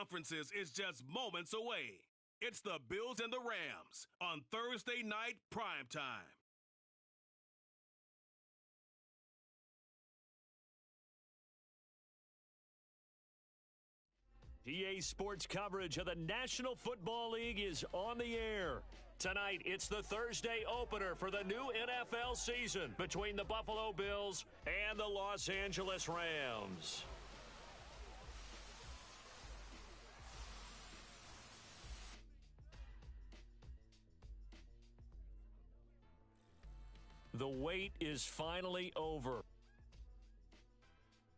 conferences is just moments away. It's the Bills and the Rams on Thursday night primetime. EA Sports coverage of the National Football League is on the air. Tonight, it's the Thursday opener for the new NFL season between the Buffalo Bills and the Los Angeles Rams. The wait is finally over.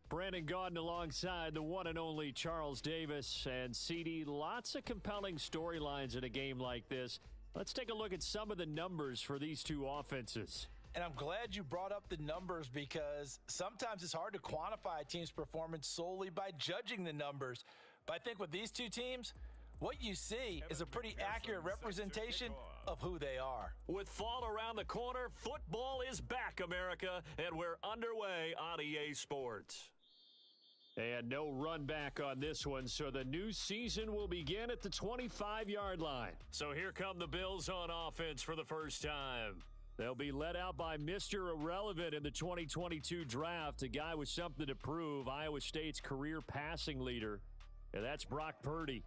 Brandon Gaudin alongside the one and only Charles Davis. And CD, lots of compelling storylines in a game like this. Let's take a look at some of the numbers for these two offenses. And I'm glad you brought up the numbers because sometimes it's hard to quantify a team's performance solely by judging the numbers. But I think with these two teams, what you see is a pretty accurate representation of who they are. With fall around the corner, football is back, America, and we're underway on EA Sports. And no run back on this one, so the new season will begin at the 25-yard line. So here come the Bills on offense for the first time. They'll be led out by Mr. Irrelevant in the 2022 draft, a guy with something to prove, Iowa State's career passing leader, and that's Brock Purdy.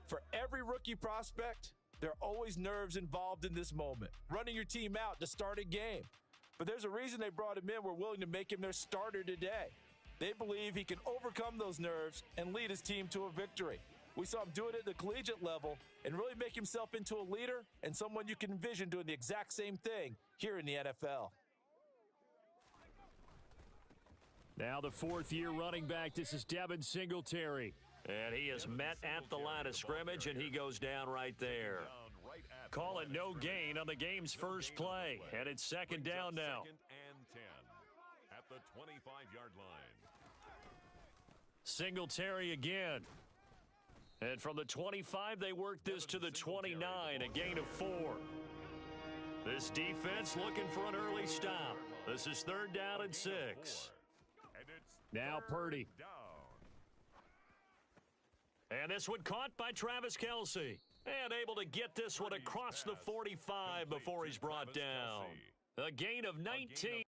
For every rookie prospect, there are always nerves involved in this moment. Running your team out to start a game. But there's a reason they brought him in. We're willing to make him their starter today. They believe he can overcome those nerves and lead his team to a victory. We saw him do it at the collegiate level and really make himself into a leader and someone you can envision doing the exact same thing here in the NFL. Now the fourth-year running back, this is Devin Singletary. And he is met at the line of scrimmage, and he goes down right there. Call it no gain on the game's first play, and it's second down now. Second and 10 at the 25-yard line. Singletary again. And from the 25, they work this to the 29, a gain of 4. This defense looking for an early stop. This is third down and 6. Now Purdy. And this one caught by Travis Kelce. And able to get this one across the 45 before he's brought down. A gain of 19.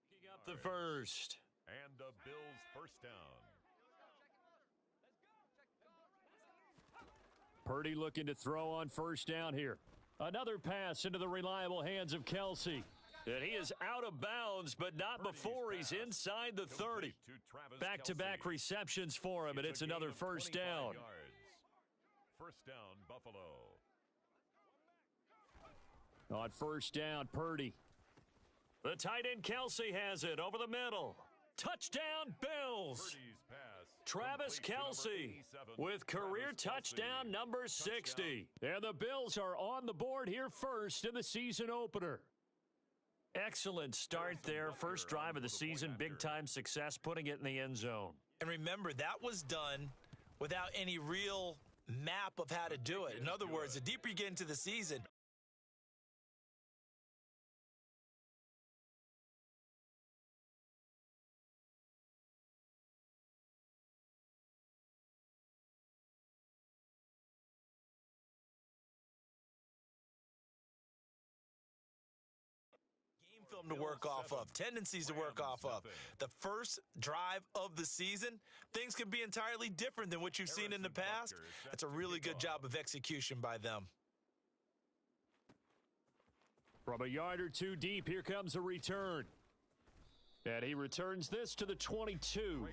Picking up the first. And the Bills first down. Purdy looking to throw on first down here. Another pass into the reliable hands of Kelce. And he is out of bounds, but not before he's inside the 30. Back-to-back receptions for him, and it's another first down. First down, Buffalo. On first down, Purdy. The tight end Kelce has it over the middle. Touchdown, Bills. Travis Kelce with career touchdown number 60. And the Bills are on the board here first in the season opener. Excellent start there. First drive of the season, big-time success, putting it in the end zone. And remember, that was done without any real map of how to do it. In other words, the deeper you get into the season, film to work off of, tendencies to work off of. The first drive of the season, things can be entirely different than what you've seen in the past. That's a really good job of execution by them. From a yard or two deep, here comes a return. And he returns this to the 22.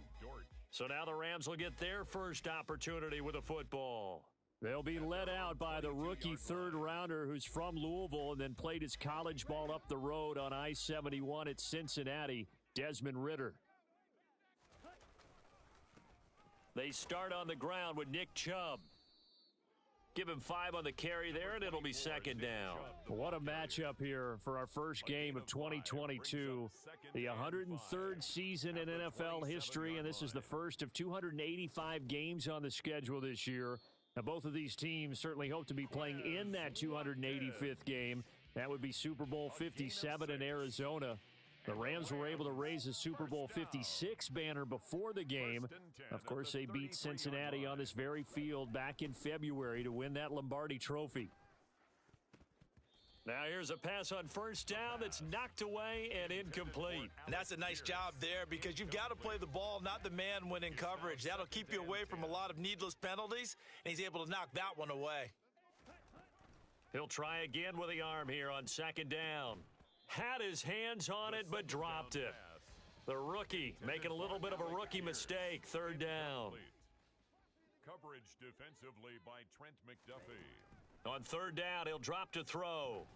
So now the Rams will get their first opportunity with a football. They'll be led out by the rookie third-rounder who's from Louisville and then played his college ball up the road on I-71 at Cincinnati, Desmond Ridder. They start on the ground with Nick Chubb. Give him 5 on the carry there, and it'll be second down. What a matchup here for our first game of 2022. The 103rd season in NFL history, and this is the first of 285 games on the schedule this year. Now, both of these teams certainly hope to be playing in that 285th game. That would be Super Bowl 57 in Arizona. The Rams were able to raise a Super Bowl 56 banner before the game. Of course, they beat Cincinnati on this very field back in February to win that Lombardi Trophy. Now here's a pass on first down that's knocked away and incomplete. And that's a nice job there because you've got to play the ball, not the man when in coverage. That'll keep you away from a lot of needless penalties, and he's able to knock that one away. He'll try again with the arm here on second down. Had his hands on it, but dropped it. The rookie making a little bit of a rookie mistake. Third down. Coverage defensively by Trent McDuffie. On third down, he'll drop to throw.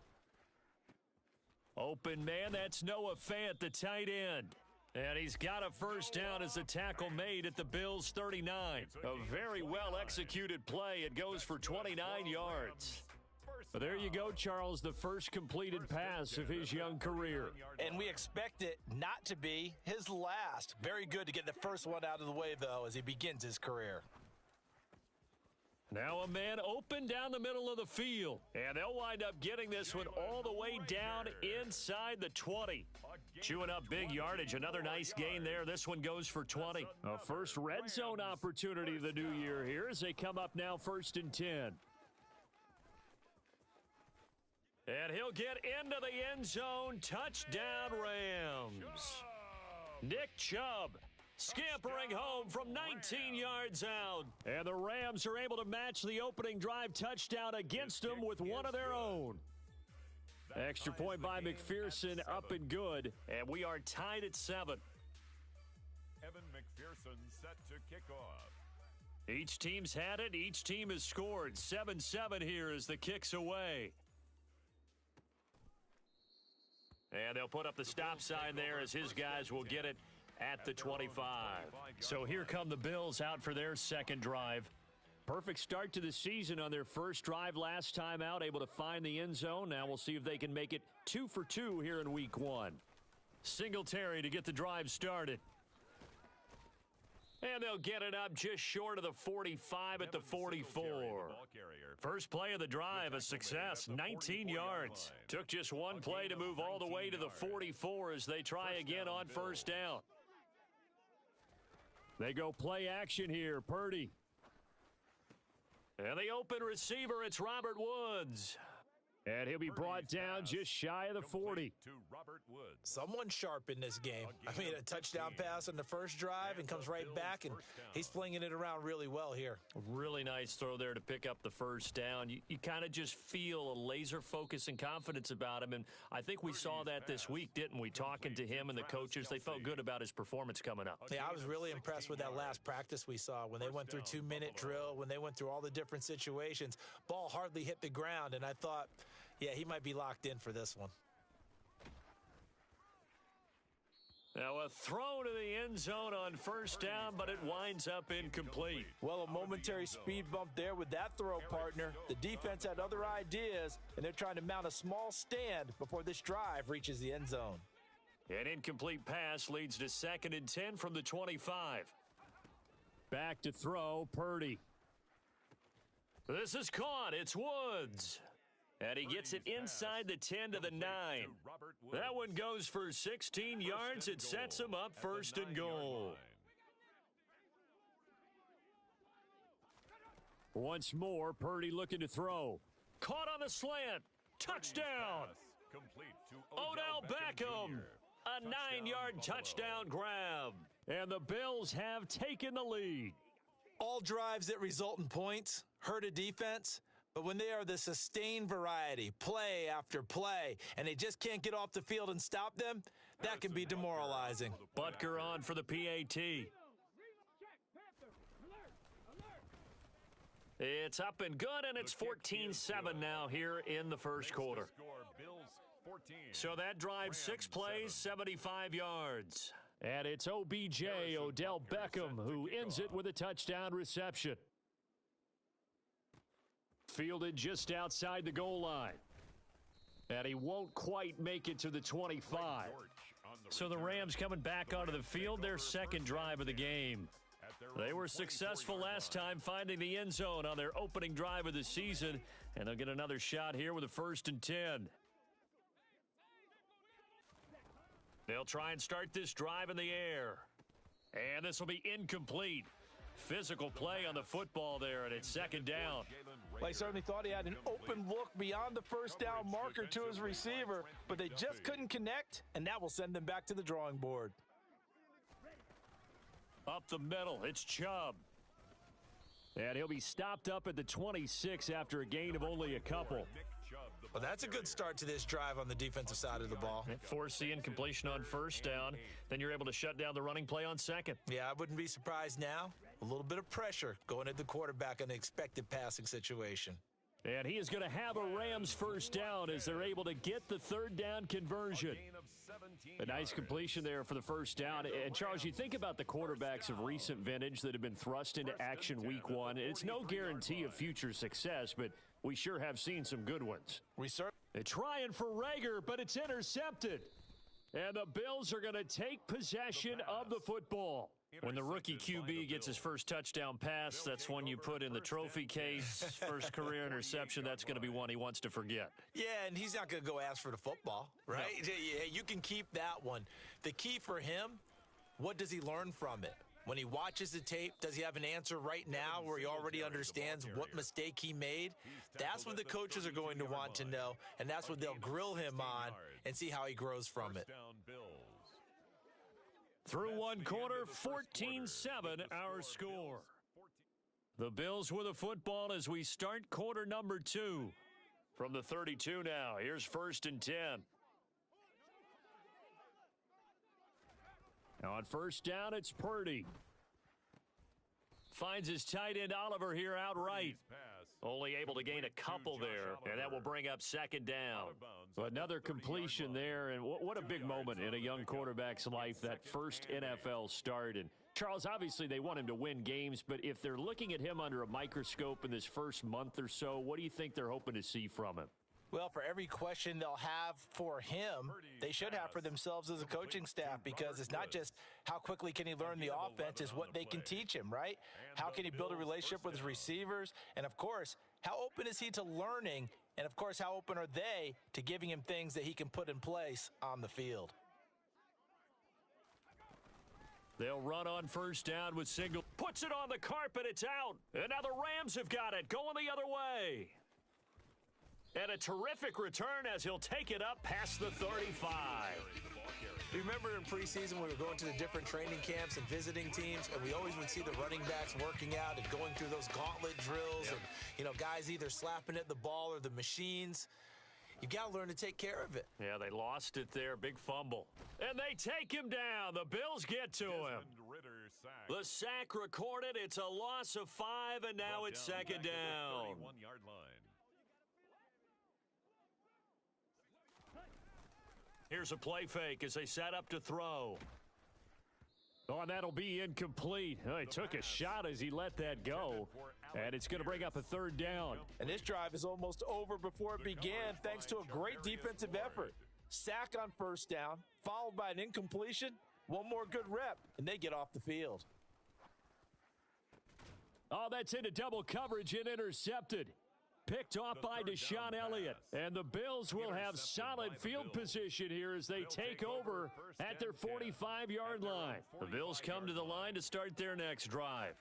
Open man, that's Noah Fant, the tight end. And he's got a first down as the tackle made at the Bills' 39. A very well-executed play. It goes for 29 yards. But there you go, Charles, the first completed pass of his young career. And we expect it not to be his last. Very good to get the first one out of the way, though, as he begins his career. Now a man open down the middle of the field. And they'll wind up getting this one all the way down inside the 20. Chewing up big yardage. Another nice gain there. This one goes for 20. A first red zone opportunity of the new year here as they come up now 1st and 10. And he'll get into the end zone. Touchdown, Rams. Nick Chubb scampering home from 19 yards out. And the Rams are able to match the opening drive touchdown against them with one of their own. Extra point by McPherson, up and good. And we are tied at 7. Evan McPherson set to kick off. Each team's had it. Each team has scored. 7-7 here as the kick's away. And they'll put up the stop sign there as his guys will get it at the 25. So here come the Bills out for their second drive. Perfect start to the season on their first drive last time out, able to find the end zone. Now we'll see if they can make it 2 for 2 here in week 1. Singletary to get the drive started. And they'll get it up just short of the 45 at the 44. First play of the drive, a success, 19 yards. Took just one play to move all the way to the 44 as they try again on first down. They go play action here, Purdy. And the open receiver, it's Robert Woods. And he'll be brought down just shy of the 40. To Robert Woods. Someone sharp in this game. I mean, a touchdown pass on the first drive and comes right back, and he's flinging it around really well here. Really nice throw there to pick up the first down. You kind of just feel a laser focus and confidence about him, and I think we saw that this week, didn't we? Talking to him and the coaches, they felt good about his performance coming up. Yeah, I was really impressed with that last practice we saw when they went through 2-minute drill, when they went through all the different situations. Ball hardly hit the ground, and I thought, yeah, he might be locked in for this one. Now a throw to the end zone on first down, but it winds up incomplete. Well, a momentary speed bump there with that throw, partner. The defense had other ideas, and they're trying to mount a small stand before this drive reaches the end zone. An incomplete pass leads to 2nd and 10 from the 25. Back to throw, Purdy. This is caught. It's Woods. And he gets it inside the 10 to the 9. That one goes for 16 yards. It sets him up 1st and goal. Once more, Purdy looking to throw. Caught on the slant. Touchdown. Odell Beckham. A 9-yard touchdown grab. And the Bills have taken the lead. All drives that result in points hurt a defense. But when they are the sustained variety, play after play, and they just can't get off the field and stop them, that can be demoralizing. Butker on for the PAT. It's up and good, and it's 14-7 now here in the first quarter. So that drive, 6 plays, 75 yards. And it's OBJ, Odell Beckham, who ends it with a touchdown reception. Fielded just outside the goal line. And he won't quite make it to the 25. So the Rams coming back onto the field, their second drive of the game. They were successful last time finding the end zone on their opening drive of the season, and they'll get another shot here with a 1st and 10. They'll try and start this drive in the air. And this will be incomplete. Physical play on the football there, and it's 2nd down. Well, he certainly thought he had an open look beyond the 1st down marker to his receiver, but they just couldn't connect, and that will send them back to the drawing board. Up the middle, it's Chubb. And he'll be stopped up at the 26 after a gain of only a couple. Well, that's a good start to this drive on the defensive side of the ball. Force the incompletion on 1st down. Then you're able to shut down the running play on 2nd. Yeah, I wouldn't be surprised now. A little bit of pressure going at the quarterback in an expected passing situation. And he is going to have a Rams 1st down as they're able to get the 3rd down conversion. A nice completion there for the 1st down. And, Charles, you think about the quarterbacks of recent vintage that have been thrust into action week 1. It's no guarantee of future success, but we sure have seen some good ones. They're trying for Rager, but it's intercepted. And the Bills are going to take possession of the football. When the rookie QB gets his first touchdown pass, that's one you put in the trophy case. First career interception, that's going to be one he wants to forget. Yeah, and he's not going to go ask for the football, right? No. Yeah, you can keep that one. The key for him, what does he learn from it? When he watches the tape, does he have an answer right now where he already understands what mistake he made? That's what the coaches are going to want to know, and that's what they'll grill him on and see how he grows from it. Through one quarter, 14-7 our score. The Bills with a football as we start quarter number 2. From the 32 now, here's 1st and 10. Now on 1st down, it's Purdy. Finds his tight end Oliver here outright. Only able to gain a couple there, and that will bring up 2nd down. So another completion there, and what a big moment in a young quarterback's life, that first NFL start. And Charles, obviously they want him to win games, but if they're looking at him under a microscope in this first month or so, what do you think they're hoping to see from him? Well, for every question they'll have for him, they should have for themselves as a coaching staff, because it's not just how quickly can he learn the offense, it's what they can teach him, right? How can he build a relationship with his receivers? And, of course, how open is he to learning? And, of course, how open are they to giving him things that he can put in place on the field? They'll run on 1st down with single. Puts it on the carpet. It's out. And now the Rams have got it. Going the other way. And a terrific return as he'll take it up past the 35. Remember in preseason we were going to the different training camps and visiting teams, and we always would see the running backs working out and going through those gauntlet drills, and, you know, guys either slapping at the ball or the machines. You got to learn to take care of it. Yeah, they lost it there. Big fumble. And they take him down. The Bills get to him. The sack recorded. It's a loss of 5, and now it's 2nd down. Here's a play fake as they set up to throw. Oh, and that'll be incomplete. Oh, he took a shot as he let that go. And it's going to bring up a 3rd down. And this drive is almost over before it began thanks to a great defensive effort. Sack on 1st down, followed by an incompletion. One more good rep, and they get off the field. Oh, that's into double coverage and intercepted. Picked off by Deshaun Elliott. And the Bills will have solid field position here as they take over at their 45-yard line. The Bills come to the line to start their next drive.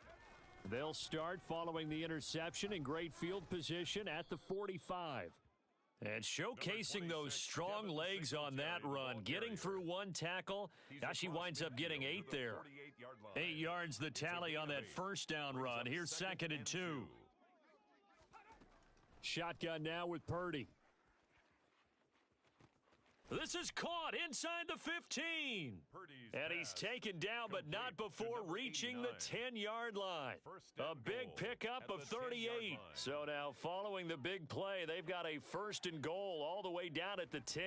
They'll start following the interception in great field position at the 45. And showcasing those strong legs on that run, getting through one tackle. Now she winds up getting 8 there. 8 yards the tally on that 1st down run. Here's 2nd and 2. Shotgun now with Purdy. This is caught inside the 15. And he's taken down, but not before reaching the 10-yard line. A big pickup of 38. So now following the big play, they've got a 1st and goal all the way down at the 10.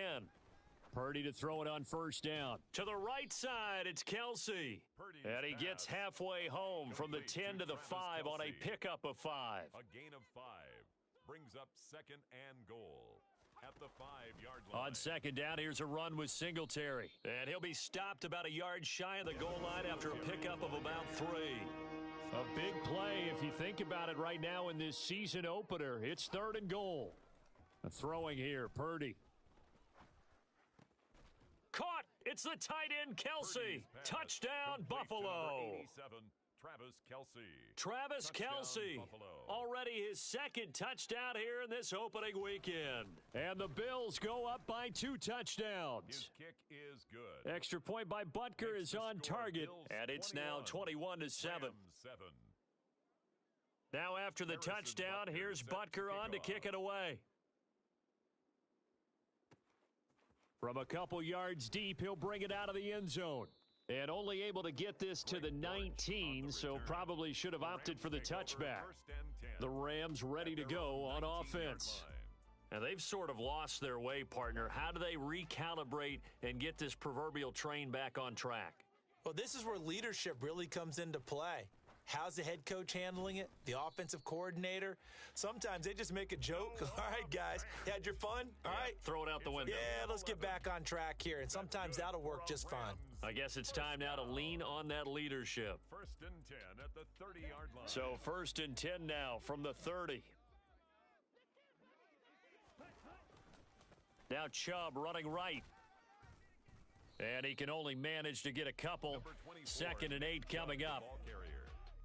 Purdy to throw it on 1st down. To the right side, it's Kelsey. And he gets halfway home from the 10 to the 5 on a pickup of 5. A gain of 5 brings up 2nd and goal at the 5-yard line. On 2nd down, here's a run with Singletary. And he'll be stopped about a yard shy of the goal line after a pickup of about 3. A big play if you think about it right now in this season opener. It's 3rd and goal. Throwing here, Purdy. Caught! It's the tight end, Kelsey. Touchdown, Buffalo. Travis Kelsey. Already his 2nd touchdown here in this opening weekend. And the Bills go up by 2 touchdowns. His kick is good. Extra point by Butker is on target. And it's now 21-7. Now after the touchdown, here's Butker on to kick it away. From a couple yards deep, he'll bring it out of the end zone. And only able to get this to the 19, so probably should have opted for the touchback. The Rams ready to go on offense. And they've sort of lost their way, partner. How do they recalibrate and get this proverbial train back on track? Well, this is where leadership really comes into play. How's the head coach handling it? The offensive coordinator? Sometimes they just make a joke. All right, guys, you had your fun? All right. Throw it out the window. Yeah, let's get back on track here. And sometimes that'll work just fine. I guess it's time now to lean on that leadership. 1st and 10 at the 30-yard line. So 1st and 10 now from the 30. Now Chubb running right. And he can only manage to get a couple. 2nd and 8 coming up.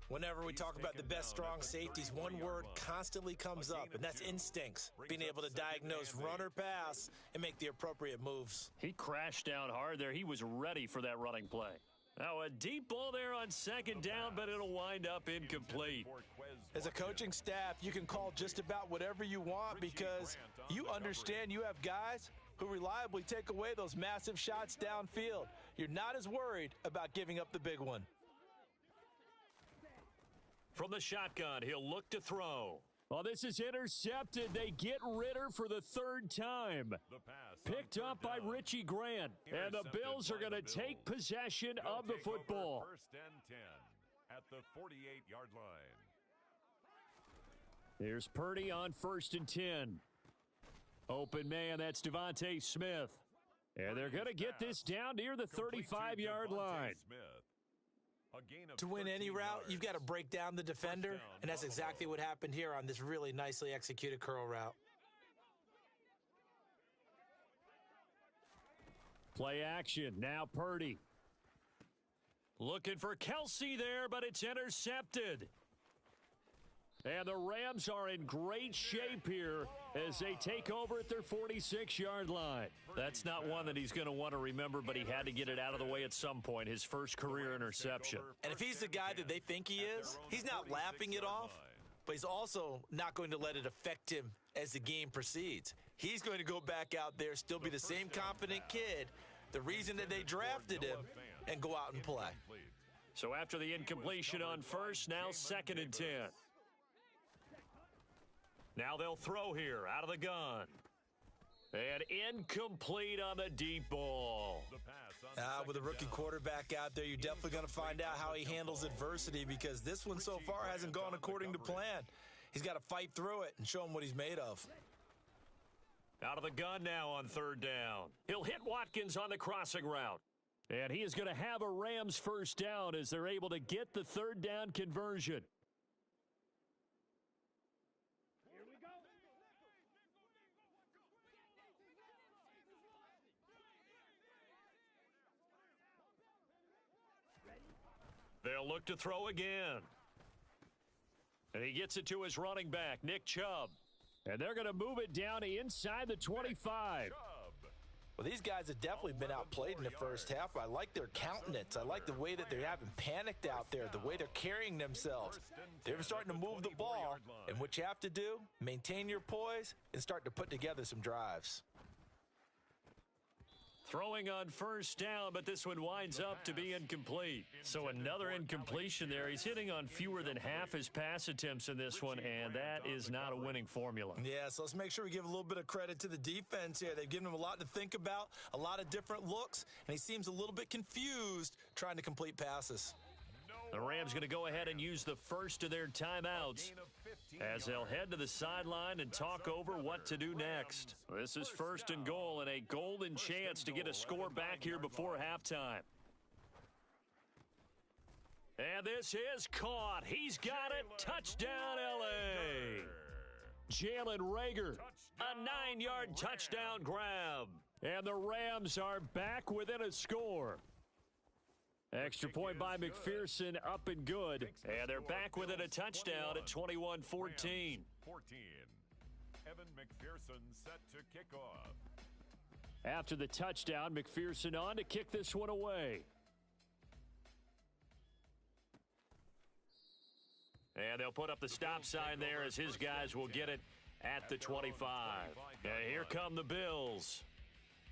Whenever we talk about the best strong safeties, one word constantly comes up, and that's instincts. Being able to diagnose run or pass and make the appropriate moves. He crashed down hard there. He was ready for that running play. Now a deep ball there on 2nd down, but it'll wind up incomplete. As a coaching staff, you can call just about whatever you want because you understand you have guys who reliably take away those massive shots downfield. You're not as worried about giving up the big one. From the shotgun, he'll look to throw. Well, this is intercepted. They get Ritter for the 3rd time. Picked up by Richie Grant. And the Bills are going to take possession of the football. 1st and 10 at the 48-yard line. Here's Purdy on 1st and 10. Open man, that's Devontae Smith. And they're going to get this down near the 35-yard line. To win any route, you've got to break down the defender, and that's exactly what happened here on this really nicely executed curl route. Play action, now Purdy. Looking for Kelsey there, but it's intercepted. And the Rams are in great shape here as they take over at their 46-yard line. That's not one that he's going to want to remember, but he had to get it out of the way at some point, his first career interception. And if he's the guy that they think he is, he's not laughing it off, but he's also not going to let it affect him as the game proceeds. He's going to go back out there, still be the same confident kid, the reason that they drafted him, and go out and play. So after the incompletion on 1st, now 2nd and 10. Now they'll throw here out of the gun. And incomplete on the deep ball. With a rookie quarterback out there, you're definitely going to find out how he handles adversity because this one so far hasn't gone according to plan. He's got to fight through it and show him what he's made of. Out of the gun now on 3rd down. He'll hit Watkins on the crossing route. And he is going to have a Rams 1st down as they're able to get the 3rd down conversion. They'll look to throw again. And he gets it to his running back, Nick Chubb. And they're going to move it down inside the 25. Well, these guys have definitely been outplayed in the first half. I like their countenance. I like the way that they haven't panicked out there, the way they're carrying themselves. They're starting to move the ball. And what you have to do, maintain your poise and start to put together some drives. Throwing on first down, but this one winds up to be incomplete. So another incompletion there. He's hitting on fewer than half his pass attempts in this one, and that is not a winning formula. Yeah, so let's make sure we give a little bit of credit to the defense here. They've given him a lot to think about, a lot of different looks, and he seems a little bit confused trying to complete passes. The Rams going to go ahead and use the first of their timeouts as they'll head to the sideline and talk over what to do next. This is first and goal and a golden chance to get a score back here before halftime. And this is caught. He's got it. Touchdown, L.A. Jalen Reagor, a 9-yard touchdown grab. And the Rams are back within a score. Extra point by McPherson, up and good. And they're back within a touchdown at 21-14. 14. Evan McPherson set to kick off. After the touchdown, McPherson on to kick this one away. And they'll put up the stop sign there as his guys will get it at the 25. And here come the Bills.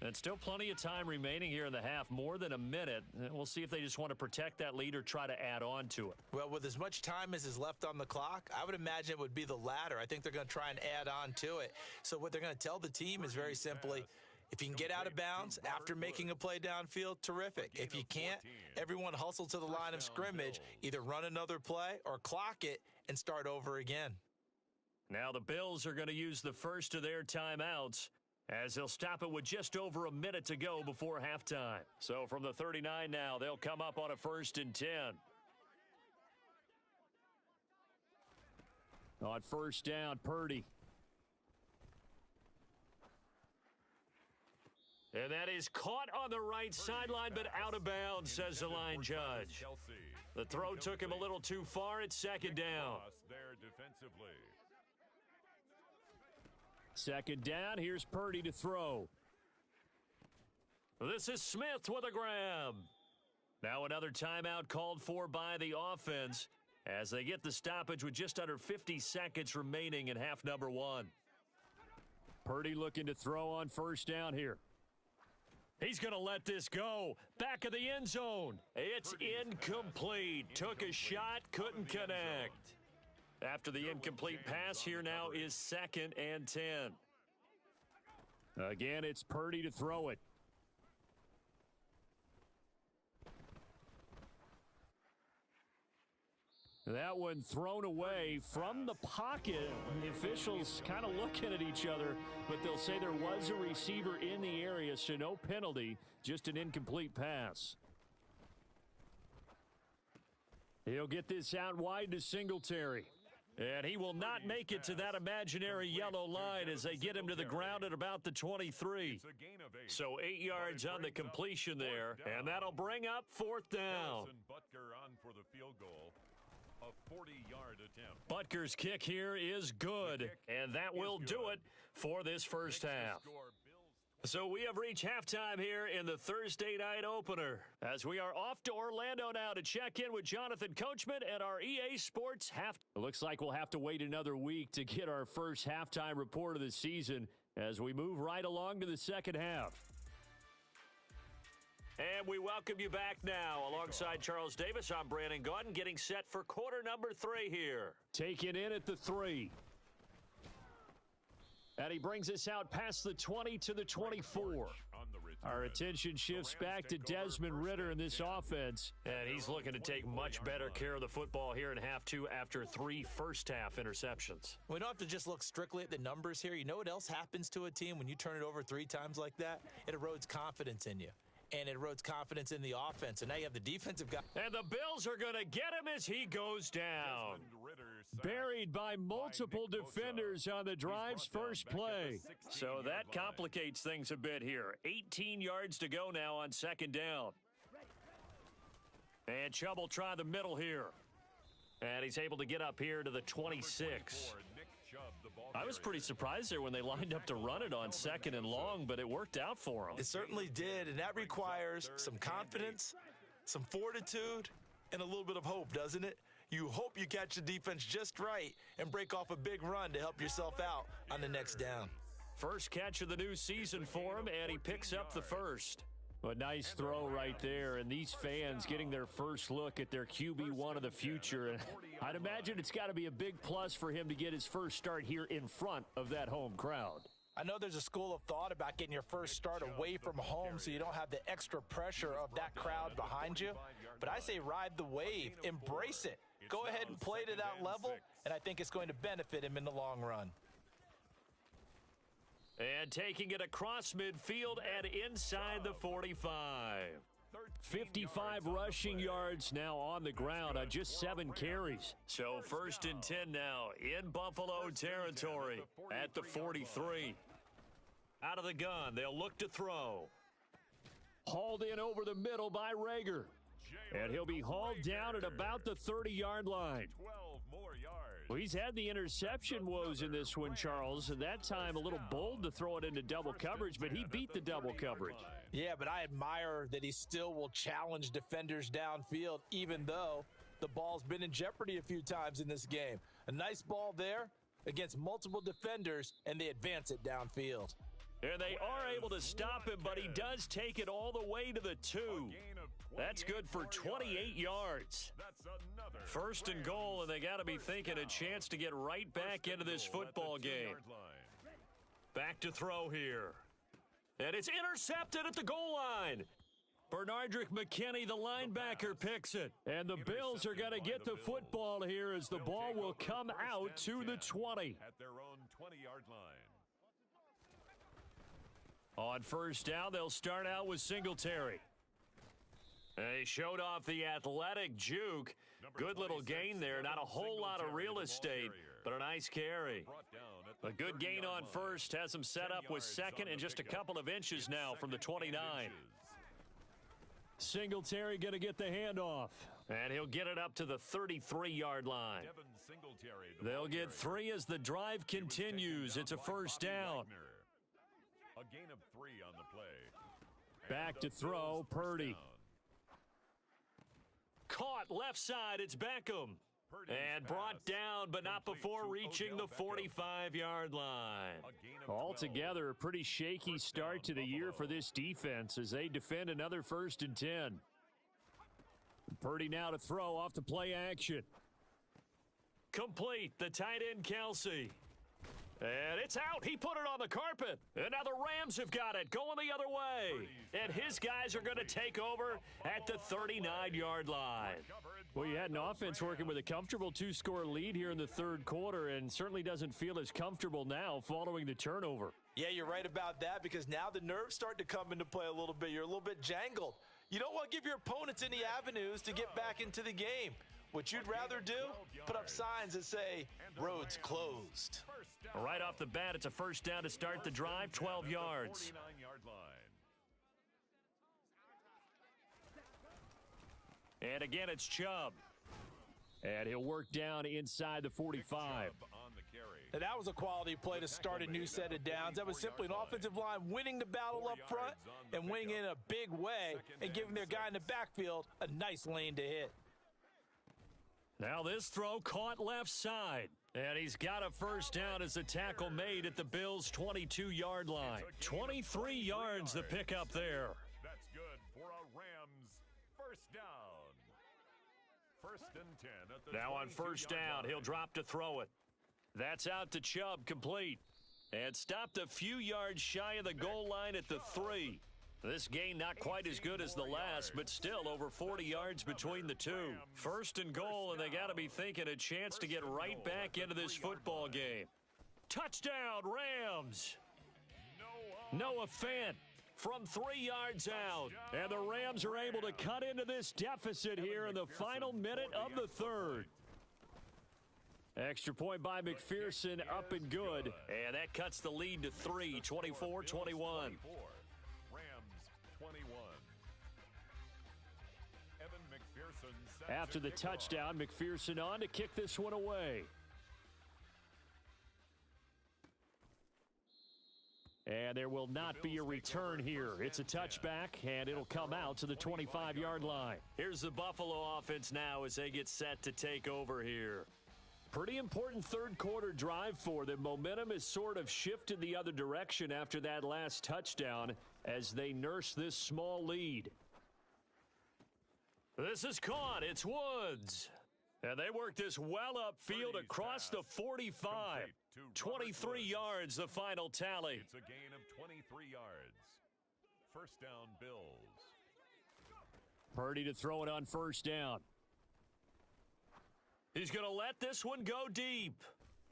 And still plenty of time remaining here in the half, more than a minute. We'll see if they just want to protect that lead or try to add on to it. Well, with as much time as is left on the clock, I would imagine it would be the latter. I think they're going to try and add on to it. So what they're going to tell the team is very simply, if you can get out of bounds after making a play downfield, terrific. If you can't, everyone hustle to the line of scrimmage, either run another play or clock it and start over again. Now the Bills are going to use the first of their timeouts, as they'll stop it with just over a minute to go before halftime. So from the 39 now, they'll come up on a 1st and 10. On first down, Purdy. And that is caught on the right sideline, but out of bounds, says the line judge. The throw took him a little too far at 2nd down. Second down, here's Purdy to throw. This is Smith with a grab. Now another timeout called for by the offense as they get the stoppage with just under 50 seconds remaining in half number 1. Purdy looking to throw on first down here. He's going to let this go. Back of the end zone. It's incomplete. Took a shot, couldn't connect. After the incomplete pass, here now is 2nd and 10. Again, it's Purdy to throw it. That one thrown away from the pocket. The officials kind of looking at each other, but they'll say there was a receiver in the area, so no penalty, just an incomplete pass. He'll get this out wide to Singletary. And he will not make it to that imaginary yellow line as they get him to the ground at about the 23. So 8 yards on the completion there, and that'll bring up 4th down. Butker on for the field goal. A 40-yard attempt. Butker's kick here is good, and that will do it for this first half. So we have reached halftime here in the Thursday night opener as we are off to Orlando now to check in with Jonathan Coachman at our EA Sports half. It looks like we'll have to wait another week to get our first halftime report of the season as we move right along to the second half. And we welcome you back now. Alongside Charles Davis, I'm Brandon Gaudin, getting set for quarter number 3 here. Taken in at the 3. And he brings us out past the 20 to the 24. Our attention shifts back to Desmond Ridder in this offense. And he's looking to take much better care of the football here in half 2 after 3 first-half interceptions. We don't have to just look strictly at the numbers here. You know what else happens to a team when you turn it over 3 times like that? It erodes confidence in you. And it erodes confidence in the offense. And now you have the defensive guy. And the Bills are going to get him as he goes down. Buried by multiple defenders on the drive's first play. So that complicates things a bit here. 18 yards to go now on 2nd down. And Chubb will try the middle here. And he's able to get up here to the 26. I was pretty surprised there when they lined up to run it on 2nd and long, but it worked out for them. It certainly did, and that requires some confidence, some fortitude, and a little bit of hope, doesn't it? You hope you catch the defense just right and break off a big run to help yourself out on the next down. First catch of the new season for him, and he picks up the first. A nice throw right there, and these fans getting their first look at their QB1 of the future. And I'd imagine it's got to be a big plus for him to get his first start here in front of that home crowd. I know there's a school of thought about getting your first start away from home so you don't have the extra pressure of that crowd behind you. But I say ride the wave, embrace it. Go ahead and play to that level, and I think it's going to benefit him in the long run. And taking it across midfield and inside the 45. 55 rushing yards now on the ground on just 7 carries. So 1st and 10 now in Buffalo territory at the 43. Out of the gun, they'll look to throw. Hauled in over the middle by Rager. And he'll be hauled down at about the 30-yard line. Well, he's had the interception woes in this one, Charles, and that time a little bold to throw it into double coverage, but he beat the double coverage. Yeah, but I admire that he still will challenge defenders downfield, even though the ball's been in jeopardy a few times in this game. A nice ball there against multiple defenders, and they advance it downfield. And they are able to stop him, but he does take it all the way to the 2. That's good for 28 yards. 1st and goal, and they got to be thinking a chance to get right back into this football game. Back to throw here. And it's intercepted at the goal line. Bernardrick McKinney, the linebacker, picks it. And the Bills are going to get the football here as the ball will come out to the 20. At their own 20-yard line. On 1st down, they'll start out with Singletary. They showed off the athletic juke. Good little gain there. Not a whole lot of real estate, but a nice carry. A good gain on 1st. Has him set up with 2nd and just a couple of inches now from the 29. Singletary going to get the handoff. And he'll get it up to the 33-yard line. They'll get 3 as the drive continues. It's a 1st down. A gain of 3 on the play. Back to throw, Purdy. Caught left side, it's Beckham. And brought down, but not before reaching the 45-yard line. Altogether, a pretty shaky start to the year for this defense as they defend another 1st and 10. Purdy now to throw off the play action. Complete, the tight end Kelsey. And it's out. He put it on the carpet. And now the Rams have got it going the other way. And his guys are going to take over at the 39-yard line. Well, you had an offense working with a comfortable 2-score lead here in the 3rd quarter and certainly doesn't feel as comfortable now following the turnover. Yeah, you're right about that because now the nerves start to come into play a little bit. You're a little bit jangled. You don't want to give your opponents any avenues to get back into the game. What you'd rather do, put up signs that say, roads closed. Right off the bat, it's a 1st down to start the drive, 12 yards. And again, it's Chubb. And he'll work down inside the 45. And that was a quality play to start a new set of downs. That was simply an offensive line winning the battle up front and winning in a big way and giving their guy in the backfield a nice lane to hit. Now this throw caught left side. And he's got a 1st down as the tackle made at the Bills' 22-yard line. 23 yards the pickup there. That's good for a Rams 1st down. 1st and 10 at the now on 1st down, he'll drop to throw it. That's out to Chubb, complete. And stopped a few yards shy of the goal line at the 3. This gain not quite as good as the last, but still over 40 yards between the 2. 1st and goal, and they got to be thinking a chance to get right back into this football game. Touchdown, Rams! Noah Fant from 3 yards out. And the Rams are able to cut into this deficit here in the final minute of the 3rd. Extra point by McPherson, up and good. And that cuts the lead to 3, 24-21. After the touchdown, McPherson on to kick this one away. And there will not be a return here. It's a touchback, and it'll come out to the 25-yard line. Here's the Buffalo offense now as they get set to take over here. Pretty important third quarter drive for them. Momentum has sort of shifted the other direction after that last touchdown as they nurse this small lead. This is caught. It's Woods. And they work this well upfield across the 45. 23 yards, the final tally. It's a gain of 23 yards. First down, Bills. Purdy to throw it on first down. He's going to let this one go deep.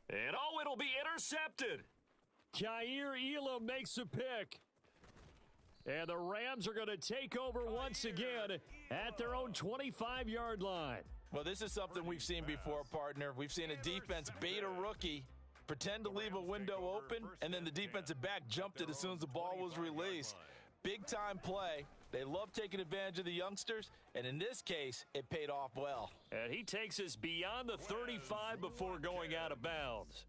And, it'll be intercepted. Kaiir Elam makes a pick. And the Rams are going to take over once again at their own 25-yard line. Well, this is something we've seen before, partner. We've seen a defense bait a rookie, pretend to leave a window open, and then the defensive back jumped it as soon as the ball was released. Big-time play. They love taking advantage of the youngsters, and in this case, it paid off well. And he takes us beyond the 35 before going out of bounds.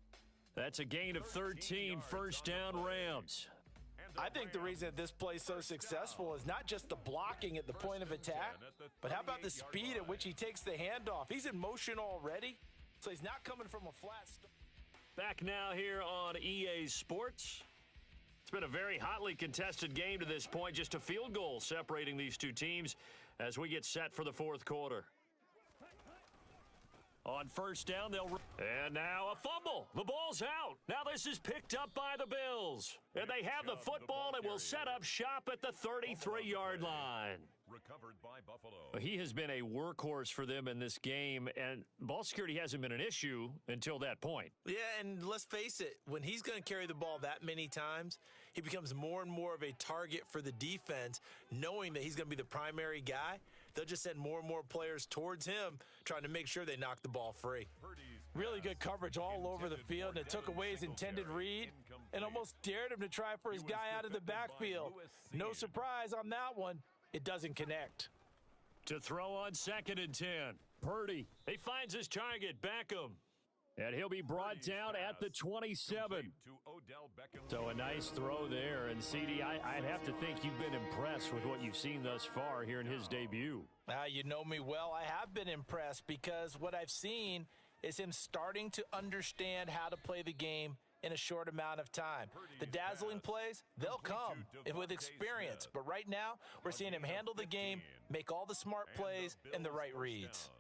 That's a gain of 13, first down Rams. I think the reason that this play is so successful is not just the blocking at the point of attack, but how about the speed at which he takes the handoff? He's in motion already, so he's not coming from a flat start. Back now here on EA Sports. It's been a very hotly contested game to this point, just a field goal separating these two teams as we get set for the fourth quarter. On first down, and now a fumble. The ball's out. Now this is picked up by the Bills. And they have the football and will set up shop at the 33-yard line. Recovered by Buffalo. He has been a workhorse for them in this game, and ball security hasn't been an issue until that point. Yeah, and let's face it, when he's going to carry the ball that many times, he becomes more and more of a target for the defense, knowing that he's going to be the primary guy. They'll just send more and more players towards him, trying to make sure they knock the ball free. Really good coverage all over the field, and it took away his intended read and almost dared him to try for his guy out of the backfield. No surprise on that one. It doesn't connect. To throw on 2nd and 10. Purdy. He finds his target, Beckham. And he'll be brought down at the 27. So a nice throw there. And, CD, I'd have to think you've been impressed with what you've seen thus far here in his debut. You know me well. I have been impressed because what I've seen is him starting to understand how to play the game in a short amount of time. The dazzling plays, they'll come with experience. But right now, we're seeing him handle the game, make all the smart plays, and the right reads.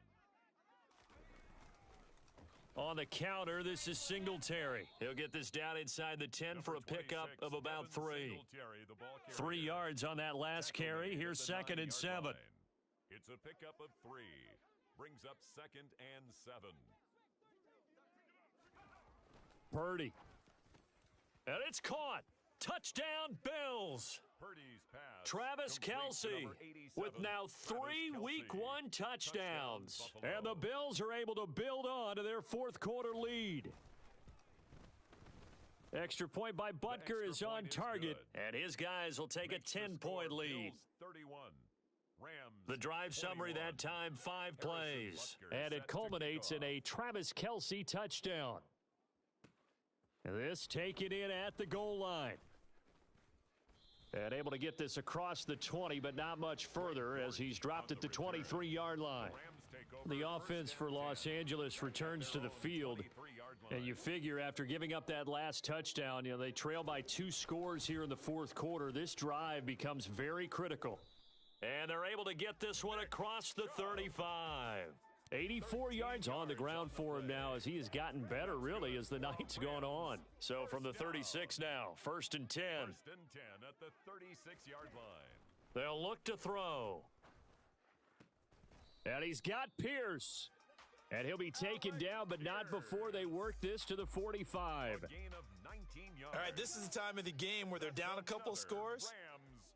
On the counter, this is Singletary. He'll get this down inside the 10 for a pickup of about 3. 3 yards on that last carry. Here's 2nd and 7. It's a pickup of 3. Brings up 2nd and 7. Purdy. And it's caught. Touchdown, Bills. Travis Kelce with now 3 Week 1 touchdowns. And the Bills are able to build on to their fourth quarter lead. Extra point by Butker is on target. And his guys will take a 10-point lead. The drive summary that time, 5 plays. And it culminates in a Travis Kelce touchdown. This taken in at the goal line. And able to get this across the 20, but not much further as he's dropped at the 23-yard line. The offense for Los Angeles returns to the field. And you figure after giving up that last touchdown, they trail by 2 scores here in the fourth quarter. This drive becomes very critical. And they're able to get this one across the 35. 84 yards on the ground for him now as he has gotten better, really, as the night's gone on. So from the 36 now, 1st and 10. 1st and 10 at the 36-yard line. They'll look to throw. And he's got Pierce. And he'll be taken down, but not before they work this to the 45. All right, this is the time of the game where they're down a couple scores.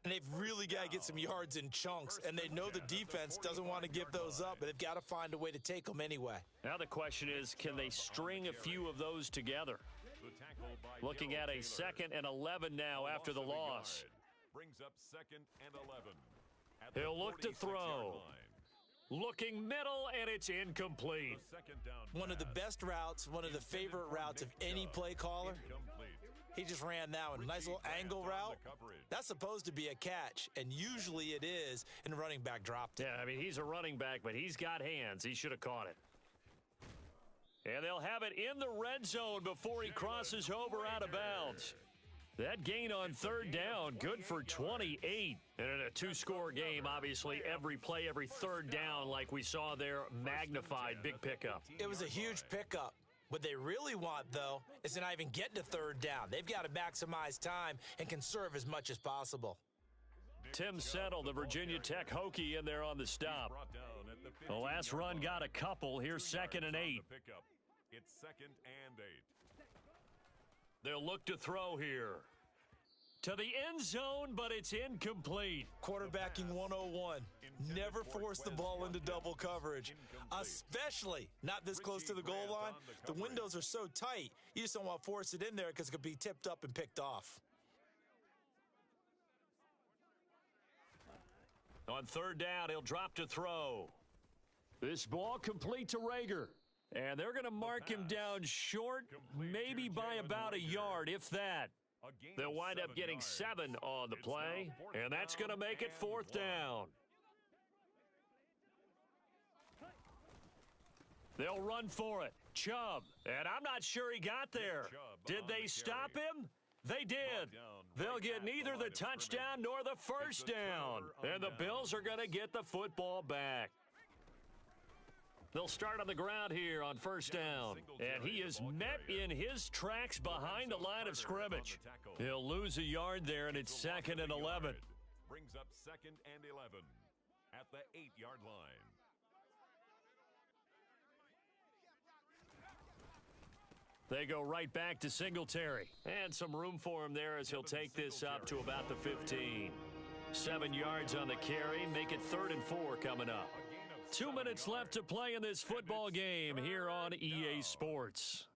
And they've really got to get some yards in chunks, and they know the defense doesn't want to give those up, but they've got to find a way to take them anyway. Now the question is, can they string a few of those together? Looking at a 2nd and 11 now after the loss. Brings up 2nd and 11. He'll look to throw. Looking middle, and it's incomplete. One of the best routes, one of the favorite routes of any play caller. He just ran that one. Nice little angle route. That's supposed to be a catch, and usually it is, and the running back dropped it. Yeah, I mean, he's a running back, but he's got hands. He should have caught it. And they'll have it in the red zone before he crosses over out of bounds. That gain on third down, good for 28. And in a two-score game, obviously, every play, every third down, like we saw there, magnified, big pickup. It was a huge pickup. What they really want, though, is to not even get to third down. They've got to maximize time and conserve as much as possible. Tim Settle, the Virginia Tech Hokie, in there on the stop. The last run got a couple. Here's 2nd and 8. It's 2nd and 8. They'll look to throw here. To the end zone, but it's incomplete. Quarterbacking 101. Never force the ball into double coverage, especially not this close to the goal line. The windows are so tight, you just don't want to force it in there because it could be tipped up and picked off. On third down, he'll drop to throw. This ball complete to Rager. And they're going to mark him down short, maybe by about a yard, if that. They'll wind up getting 7 on the play, and that's going to make it 4th down. They'll run for it. Chubb, and I'm not sure he got there. Did they stop him? They did. They'll get neither the touchdown nor the first down, and the Bills are going to get the football back. They'll start on the ground here on first down. And he is met in his tracks behind the line of scrimmage. He'll lose a yard there, and it's 2nd and 11. Brings up 2nd and 11 at the 8-yard line. They go right back to Singletary. And some room for him there as he'll take this up to about the 15. 7 yards on the carry. Make it 3rd and 4 coming up. 2 minutes left to play in this football game here on EA Sports.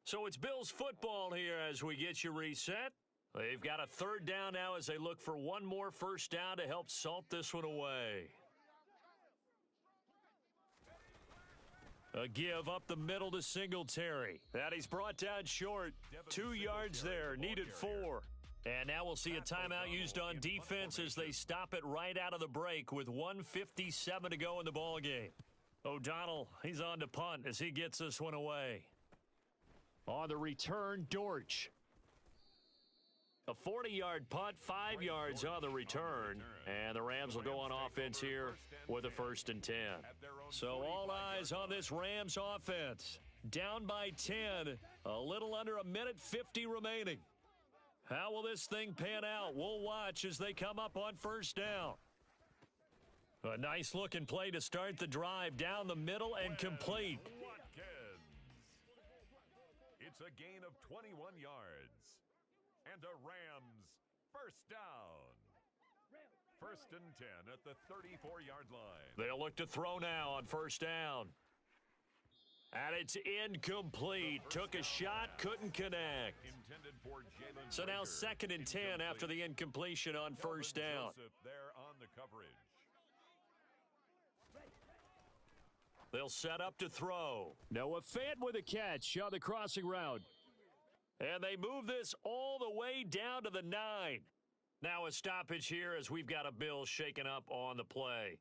So it's Bills football here as we get you reset. They've got a 3rd down now as they look for one more first down to help salt this one away. A give up the middle to Singletary. That he's brought down short. 2 yards there, needed 4. And now we'll see a timeout used on defense as they stop it right out of the break with 1:57 to go in the ballgame. O'Donnell, he's on to punt as he gets this one away. On the return, Dortch. A 40-yard punt, 5 yards on the return. And the Rams will go on offense here with a 1st and 10. So all eyes on this Rams offense. Down by 10, a little under 1:50 remaining. How will this thing pan out? We'll watch as they come up on first down. A nice-looking play to start the drive down the middle and complete. Watkins. It's a gain of 21 yards. And a Rams first down. 1st and 10 at the 34-yard line. They'll look to throw now on first down. And it's incomplete. Took a shot, couldn't connect. So now 2nd and 10 after the incompletion on first down. There on the coverage. They'll set up to throw. Noah Fant with a catch on the crossing route. And they move this all the way down to the 9. Now a stoppage here as we've got a Bill shaken up on the play.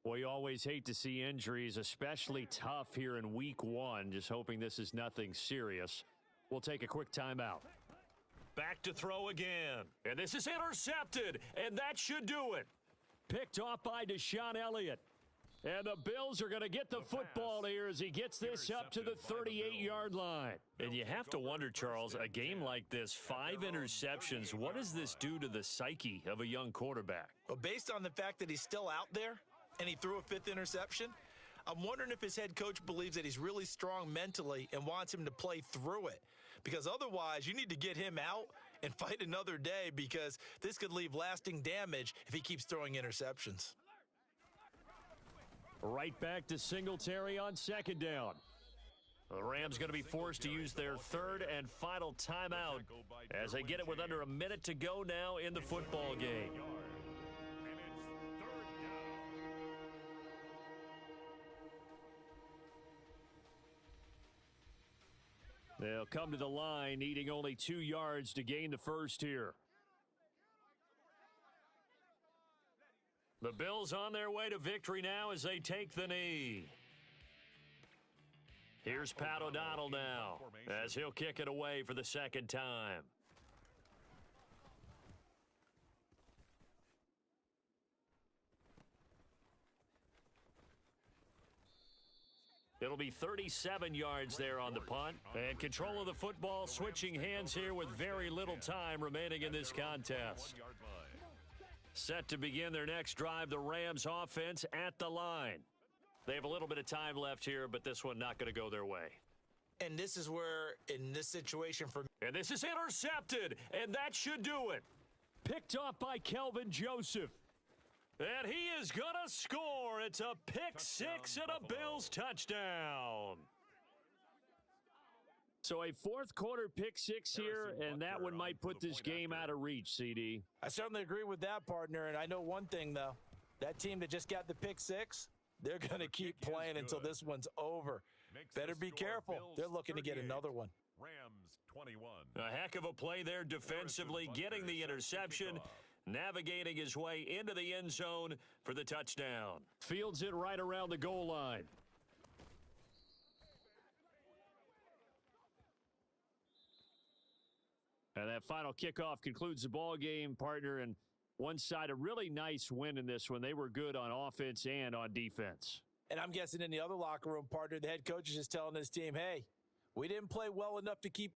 We always hate to see injuries, especially tough here in week 1. Just hoping this is nothing serious. We'll take a quick timeout. Back to throw again. And this is intercepted, and that should do it. Picked off by Deshaun Elliott. And the Bills are going to get the football here as he gets this up to the 38-yard line. And you have to wonder, Charles, a game like this, 5 interceptions, what does this do to the psyche of a young quarterback? Well, based on the fact that he's still out there and he threw a 5th interception, I'm wondering if his head coach believes that he's really strong mentally and wants him to play through it. Because otherwise, you need to get him out and fight another day because this could leave lasting damage if he keeps throwing interceptions. Right back to Singletary on 2nd down. The Rams going to be forced to use their 3rd and final timeout as they get it with under a minute to go now in the football game. They'll come to the line, needing only 2 yards to gain the first here. The Bills on their way to victory now as they take the knee. Here's Pat O'Donnell now as he'll kick it away for the second time. It'll be 37 yards there on the punt. And control of the football switching hands here with very little time remaining in this contest. Set to begin their next drive, the Rams offense at the line. They have a little bit of time left here, but this one not going to go their way. And this is where, in this situation for me. And this is intercepted, and that should do it. Picked off by Kelvin Joseph. And he is going to score. It's a pick six and a Bills touchdown. So a fourth quarter pick six here, and that one might put this game out of reach, CD. I certainly agree with that, partner. And I know one thing, though. That team that just got the pick six, they're going to keep playing until this one's over. Better be careful. They're looking to get another one. Rams 21. A heck of a play there defensively, getting the interception, navigating his way into the end zone for the touchdown. Fields it right around the goal line. And that final kickoff concludes the ball game, partner, and one side a really nice win in this one. They were good on offense and on defense. And I'm guessing in the other locker room, partner, the head coach is just telling his team, hey, we didn't play well enough to keep